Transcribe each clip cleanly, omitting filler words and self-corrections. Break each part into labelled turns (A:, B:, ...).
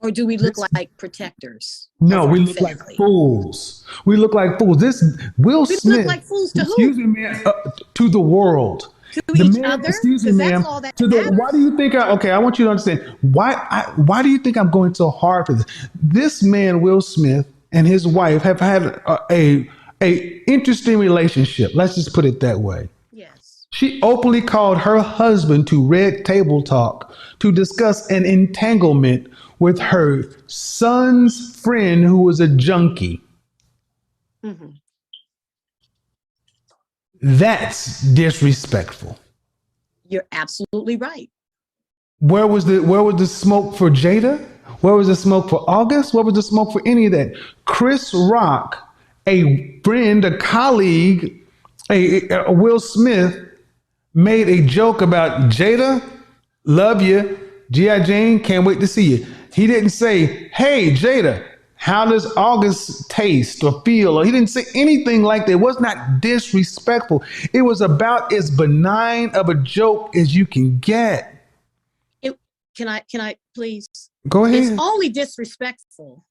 A: Or do we look like protectors
B: No,
A: of our
B: we look like
A: family?
B: fools. We look like fools. This Will
A: We look
B: Smith,
A: like fools to
B: excuse
A: who?
B: me, man, to the world.
A: To
B: The
A: each
B: man,
A: other?
B: excuse me,
A: Because that's
B: ma'am,
A: all that
B: to the. Why do
A: matters.
B: you think okay, I want you to understand why do you think I'm going so hard for this? This man, Will Smith, and his wife have had a interesting relationship. Let's just put it that way.
A: Yes.
B: She openly called her husband to Red Table Talk to discuss an entanglement with her son's friend who was a junkie.
A: Hmm.
B: That's disrespectful.
A: You're absolutely right.
B: Where was the smoke for Jada? Where was the smoke for August? Where was the smoke for any of that? Chris Rock, a friend, a colleague, a Will Smith made a joke about Jada, love you, G.I. Jane, can't wait to see you. He didn't say, hey, Jada, how does August taste or feel? Or he didn't say anything like that. It was not disrespectful. It was about as benign of a joke as you can get.
A: It, can I please?
B: Go
A: It's
B: ahead.
A: only disrespectful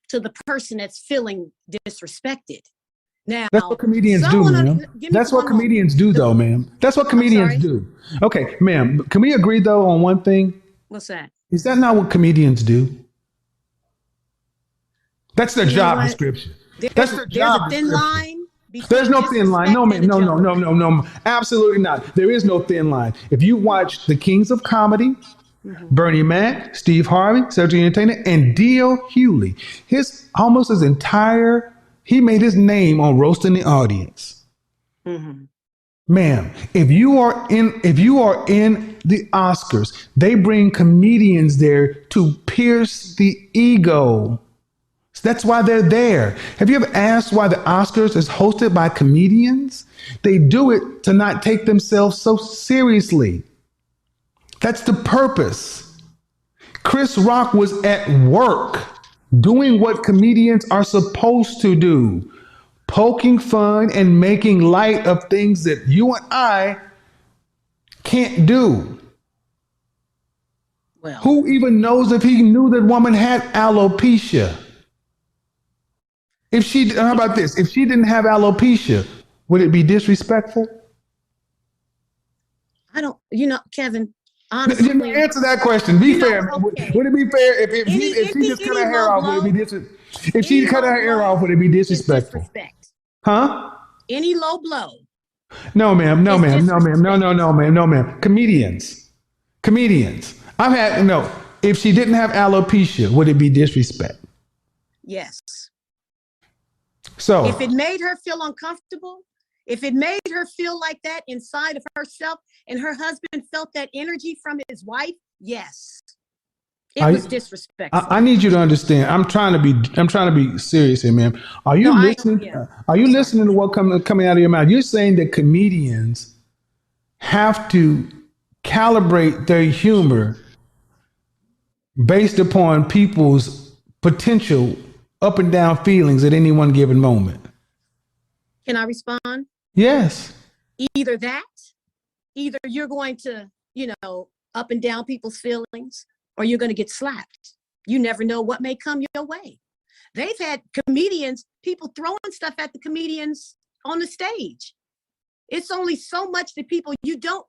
A: to the person that's feeling disrespected. Now,
B: That's what comedians do,
A: someone,
B: ma'am.
A: give me
B: That's what
A: one moment.
B: comedians do, though, ma'am. That's what
A: I'm
B: comedians
A: sorry.
B: do. Okay, ma'am, can we agree, though, on one thing?
A: What's that?
B: Is that not what comedians do? That's their
A: You know
B: job
A: what?
B: description. That's
A: There's
B: their
A: there's a
B: job
A: thin
B: description.
A: line
B: There's
A: between
B: no thin line. No,
A: disrespect
B: man.
A: and a
B: No, no,
A: joke.
B: no, no, no. Absolutely not. There is no thin line. If you watch the Kings of Comedy,
A: Hmm.
B: Bernie Mac, Steve Harvey, Cedric Entertainer, and D.L. Hewley, his entire, he made his name on roasting the audience.
A: Hmm.
B: Ma'am, if you are in the Oscars, they bring comedians there to pierce the ego. That's why they're there. Have you ever asked why the Oscars is hosted by comedians? They do it to not take themselves so seriously. That's the purpose. Chris Rock was at work doing what comedians are supposed to do, poking fun and making light of things that you and I can't do.
A: Well,
B: Who even knows if he knew that woman had alopecia? How about this? If she didn't have alopecia, would it be disrespectful?
A: I don't, Kevin,
B: You know,
A: honestly,
B: answer that question. Be fair, man.
A: okay.
B: Would it be fair if she just cut
A: Any
B: her hair
A: low
B: off? Would it be
A: blow,
B: if she
A: any
B: cut
A: low
B: her hair
A: blow
B: off? Would it be
A: is
B: disrespectful?
A: disrespect.
B: Huh?
A: Any low blow
B: No, ma'am. No,
A: is
B: ma'am. No, ma'am. No, no,
A: disrespect.
B: no, ma'am. No, ma'am. Comedians. I've had no. If she didn't have alopecia, would it be disrespect?
A: Yes.
B: So
A: If it made her feel uncomfortable, if it made her feel like that inside of herself and her husband felt that energy from his wife, yes, it was
B: I,
A: disrespectful.
B: I need you to understand. I'm trying to be serious here, ma'am. Are
A: No,
B: you listening?
A: yeah,
B: Are you
A: I'm sorry.
B: listening to what coming out of your mouth? You're saying that comedians have to calibrate their humor based upon people's potential up and down feelings at any one given moment.
A: Can I respond?
B: Yes.
A: Either that, either you're going to, up and down people's feelings, or you're going to get slapped. You never know what may come your way. They've had comedians, people throwing stuff at the comedians on the stage. It's only so much that people, you don't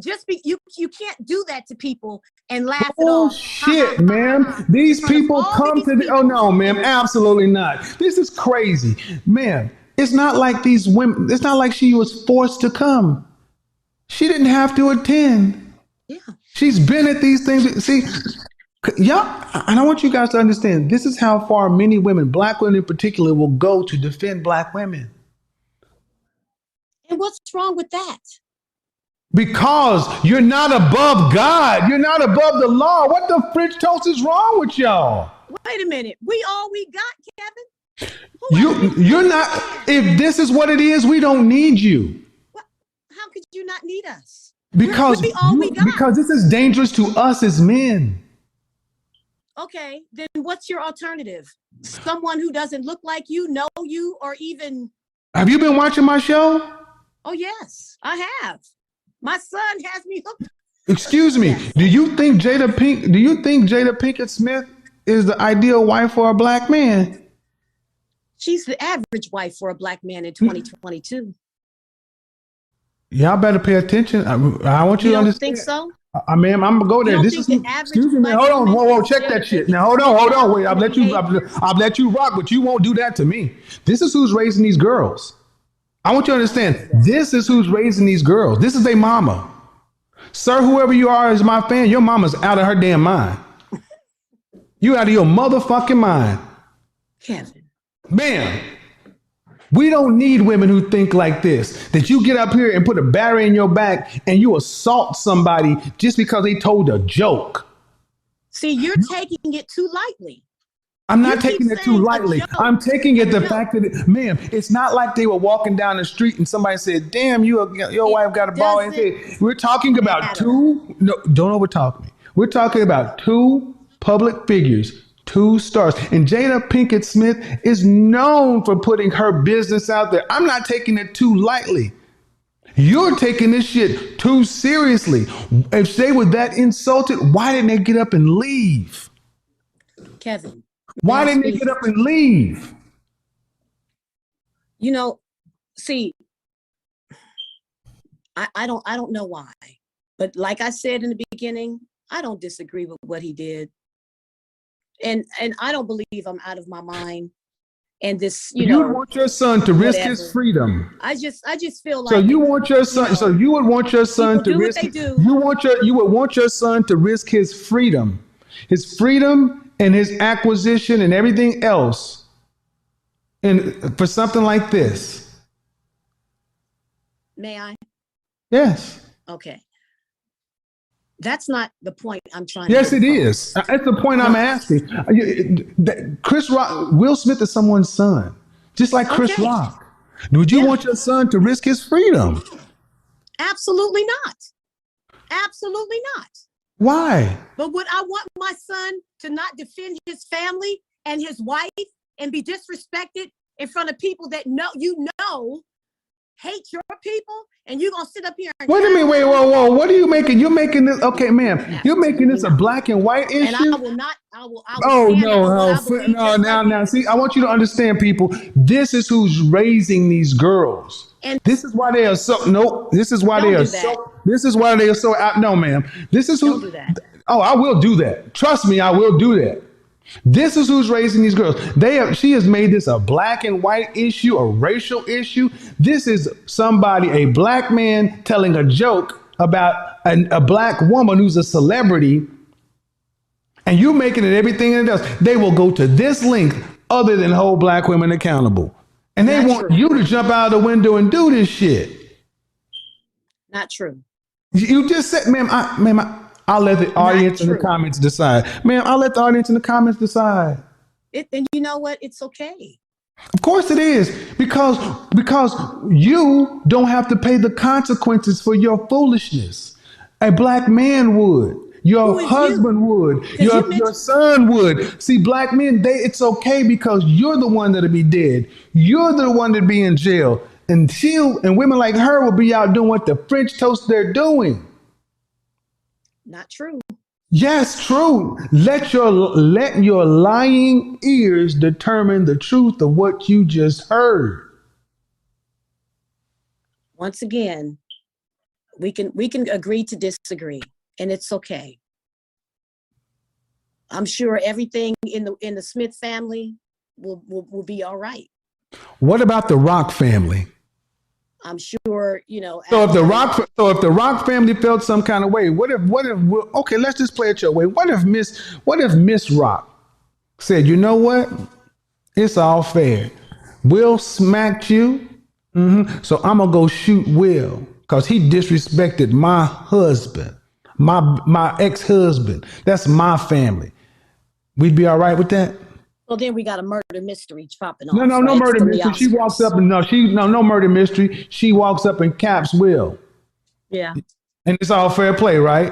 A: just be, you can't do that to people and laugh it
B: Oh
A: off. Ha ha
B: shit,
A: ha ha
B: ma'am.
A: ha. In
B: These
A: front of
B: people
A: all
B: come
A: these
B: to the oh
A: people.
B: no, ma'am, absolutely not. This is crazy. Ma'am, it's not like these women, it's not like she was forced to come. She didn't have to attend.
A: Yeah.
B: She's been at these things. See, y'all, and I want you guys to understand this is how far many women, black women in particular, will go to defend black women.
A: And what's wrong with that?
B: Because you're not above God. You're not above the law. What the French toast is wrong with y'all?
A: Wait a minute. We all we got, Kevin. Who else
B: You're not, if this is what it is, we don't need you.
A: What? How could you not need us?
B: Because
A: we all we got.
B: because this is dangerous to us as men.
A: Okay, then what's your alternative? Someone who doesn't look like you, know you, or even.
B: Have you been watching my show?
A: Oh, yes, I have. My son has me hooked.
B: Excuse me.
A: Yes.
B: Do you think Jada Pinkett Smith is the ideal wife for a black man.
A: She's the average wife for a black man in 2022.
B: Y'all better pay attention. I want you
A: You
B: to
A: don't
B: understand.
A: think so?
B: Ma'am, I'm gonna go
A: You
B: there.
A: don't
B: This
A: think
B: is
A: the average
B: excuse me, man.
A: black
B: Hold on,
A: woman
B: whoa,
A: is
B: check
A: still
B: that shit.
A: making
B: Now hold on, wait.
A: behavior?
B: I'll let you rock, but you won't do that to me. This is who's raising these girls. I want you to understand. This is who's raising these girls. This is their mama. Sir, whoever you are is my fan. Your mama's out of her damn mind. You out of your motherfucking mind.
A: Kevin.
B: Ma'am, we don't need women who think like this. That you get up here and put a barrier in your back and you assault somebody just because they told a joke.
A: See, you're taking it too lightly.
B: I'm not
A: You keep
B: taking it too
A: saying a
B: lightly.
A: joke.
B: I'm taking it
A: A
B: the
A: joke.
B: fact that, ma'am, it's not like they were walking down the street and somebody said, damn, your wife got a ball in his head. We're talking about
A: matter.
B: no, don't overtalk me. We're talking about two public figures, two stars. And Jada Pinkett Smith is known for putting her business out there. I'm not taking it too lightly. You're taking this shit too seriously. If they were that insulted, why didn't they get up and leave?
A: Kevin.
B: Why didn't they get up and leave?
A: You know, see, I don't know why. But like I said in the beginning, I don't disagree with what he did. And I don't believe I'm out of my mind. And this, you
B: would want your son to risk his freedom.
A: I just feel like
B: So you want your son. So you would want your son to risk. You would want your son to risk his freedom and his acquisition and everything else, and for something like this.
A: May I?
B: Yes.
A: Okay. That's not the point I'm trying
B: Yes,
A: to
B: it is. That's the point I'm asking. Chris Rock, Will Smith is someone's son, just like Chris Rock. Would you want your son to risk his freedom?
A: Absolutely not. Absolutely not.
B: Why?
A: But would I want my son to not defend his family and his wife and be disrespected in front of people that hate your people, and you're gonna sit up here and
B: wait a minute, whoa, what are you making? You're making this, okay, ma'am, you're making this a black and white issue?
A: And I will
B: now, see, I want you to understand, people, this is who's raising these girls.
A: And
B: this is why they are so, this is why they are so out, no, ma'am, this is who,
A: don't do that.
B: Oh, I will do that. Trust me, I will do that. This is who's raising these girls. She has made this a black and white issue, a racial issue. This is a black man telling a joke about a black woman who's a celebrity, and you making it everything it does. They will go to this length other than hold black women accountable. And they want you to jump out of the window and do this shit.
A: Not true.
B: You just said, ma'am, I'll let the audience in the comments decide. Ma'am, I'll let the audience in the comments decide.
A: And you know what? It's okay.
B: Of course it is. Because you don't have to pay the consequences for your foolishness. A black man would. Your husband would. Your son would. See, black men, it's okay because you're the one that'll be dead. You're the one that'll be in jail. And women like her will be out doing what the French toast they're doing.
A: Not true.
B: Yes, true. Let your lying ears determine the truth of what you just heard.
A: Once again, we can agree to disagree, and it's okay. I'm sure everything in the Smith family will be all right.
B: What about the Rock family?
A: I'm sure,
B: So if the Rock family felt some kind of way, okay, let's just play it your way. What if Miss Rock said, you know what? It's all fair. Will smacked you. So I'm gonna go shoot Will because he disrespected my husband, my ex-husband. That's my family. We'd be all right with that?
A: Well, then we got a murder mystery popping off.
B: No murder mystery. She walks up and no murder mystery. She walks up and caps Will.
A: Yeah.
B: And it's all fair play, right?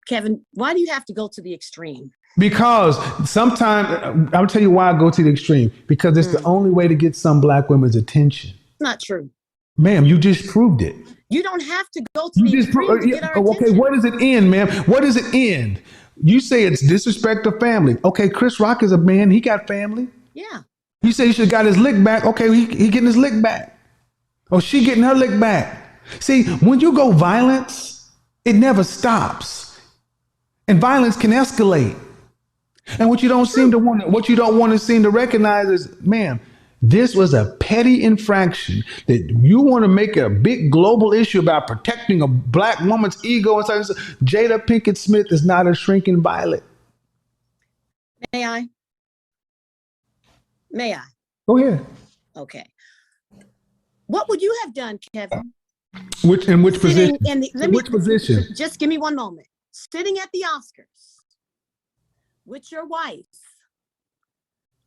A: Kevin, why do you have to go to the extreme?
B: Because sometimes, I'll tell you why I go to the extreme. Because it's the only way to get some black women's attention.
A: It's not true.
B: Ma'am, you just proved it.
A: You don't have to go to the extreme to get our attention.
B: Okay, where does it end, ma'am? Where does it end? You say it's disrespect to family. Okay, Chris Rock is a man. He got family.
A: Yeah.
B: You say he should have got his lick back. Okay, he getting his lick back. Oh, she getting her lick back. See, when you go violence, it never stops. And violence can escalate. And what you don't want to seem to recognize is, ma'am, this was a petty infraction that you want to make a big global issue about protecting a black woman's ego and such. Jada Pinkett Smith is not a shrinking violet.
A: May I? May I?
B: Go ahead.
A: Okay. What would you have done, Kevin?
B: In which position?
A: Which
B: position?
A: Just give me one moment. Sitting at the Oscars with your wife,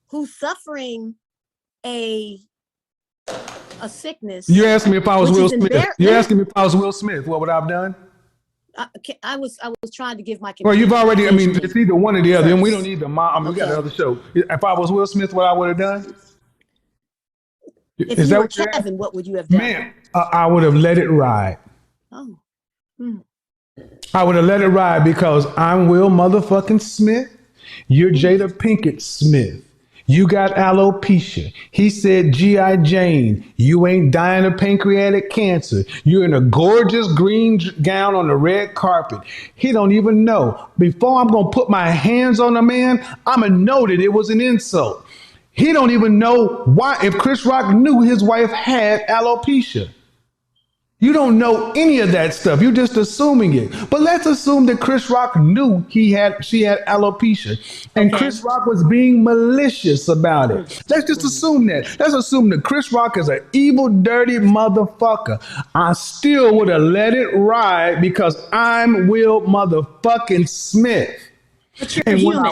A: who's suffering a sickness.
B: You're asking me if I was Will Smith. You're asking me if I was Will Smith. What would I have done?
A: I was trying to give my.
B: Well, you've already. I mean, it's either one or the other, and we don't need the mom. We got another show. If I was Will Smith, what I would have done?
A: If you were Kevin, what would you have done?
B: Man, I would have let it ride.
A: Oh.
B: I would have let it ride because I'm Will motherfucking Smith. You're Jada Pinkett Smith. You got alopecia. He said, G.I. Jane, you ain't dying of pancreatic cancer. You're in a gorgeous green gown on the red carpet. He don't even know. Before I'm going to put my hands on a man, I'm going to know that it was an insult. He don't even know why, if Chris Rock knew his wife had alopecia. You don't know any of that stuff. You're just assuming it. But let's assume that Chris Rock knew she had alopecia, and Chris Rock was being malicious about it. Let's just assume that. Let's assume that Chris Rock is an evil, dirty motherfucker. I still would have let it ride because I'm Will motherfucking Smith. And when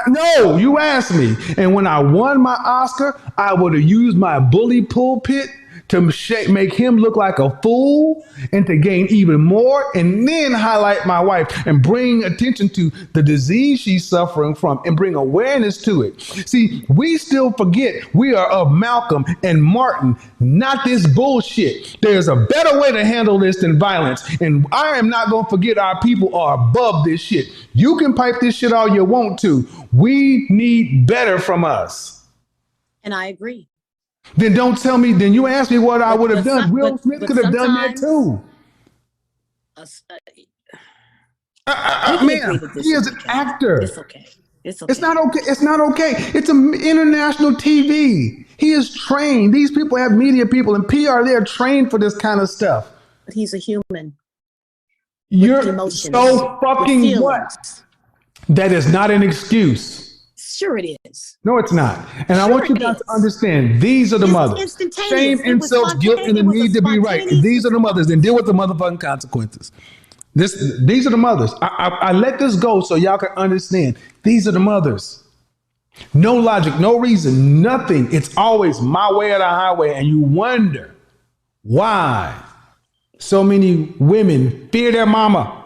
B: no, you asked me. And when I won my Oscar, I would have used my bully pulpit to make him look like a fool and to gain even more, and then highlight my wife and bring attention to the disease she's suffering from and bring awareness to it. See, we still forget we are of Malcolm and Martin, not this bullshit. There's a better way to handle this than violence, and I am not going to forget our people are above this shit. You can pipe this shit all you want to. We need better from us.
A: And I agree.
B: Then don't tell me, then you ask me what I would have done. Will Smith could have done that too. Man, he is an actor.
A: It's okay. It's okay.
B: It's not okay. It's not okay. It's an international TV. He is trained. These people have media people and PR. They're trained for this kind of stuff.
A: But he's a human.
B: You're so fucking what? That is not an excuse.
A: Sure it is.
B: No, it's not. And I want you guys to understand, these are the mothers. Shame, insults, guilt, and the need to be right. These are the mothers. Then deal with the motherfucking consequences. These are the mothers. I let this go so y'all can understand. These are the mothers. No logic, no reason, nothing. It's always my way or the highway. And you wonder why so many women fear their mama.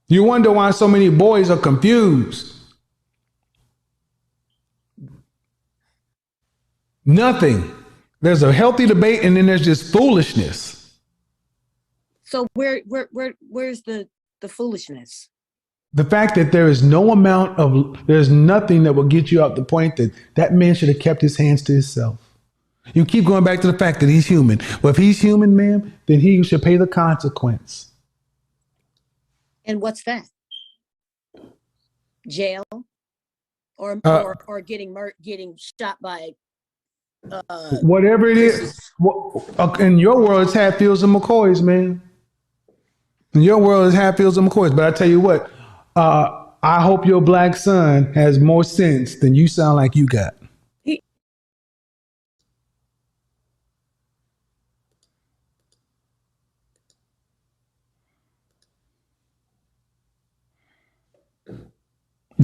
B: You wonder why so many boys are confused. Nothing. There's a healthy debate, and then there's just foolishness.
A: So where's the foolishness?
B: The fact that there's nothing that will get you out the point that man should have kept his hands to himself. You keep going back to the fact that he's human. Well, if he's human, ma'am, then he should pay the consequence.
A: And what's that? Jail, or getting shot by.
B: Whatever it is, in your world, it's Hatfields and McCoys, man. In your world, it's Hatfields and McCoys. But I tell you what, I hope your black son has more sense than you sound like you got.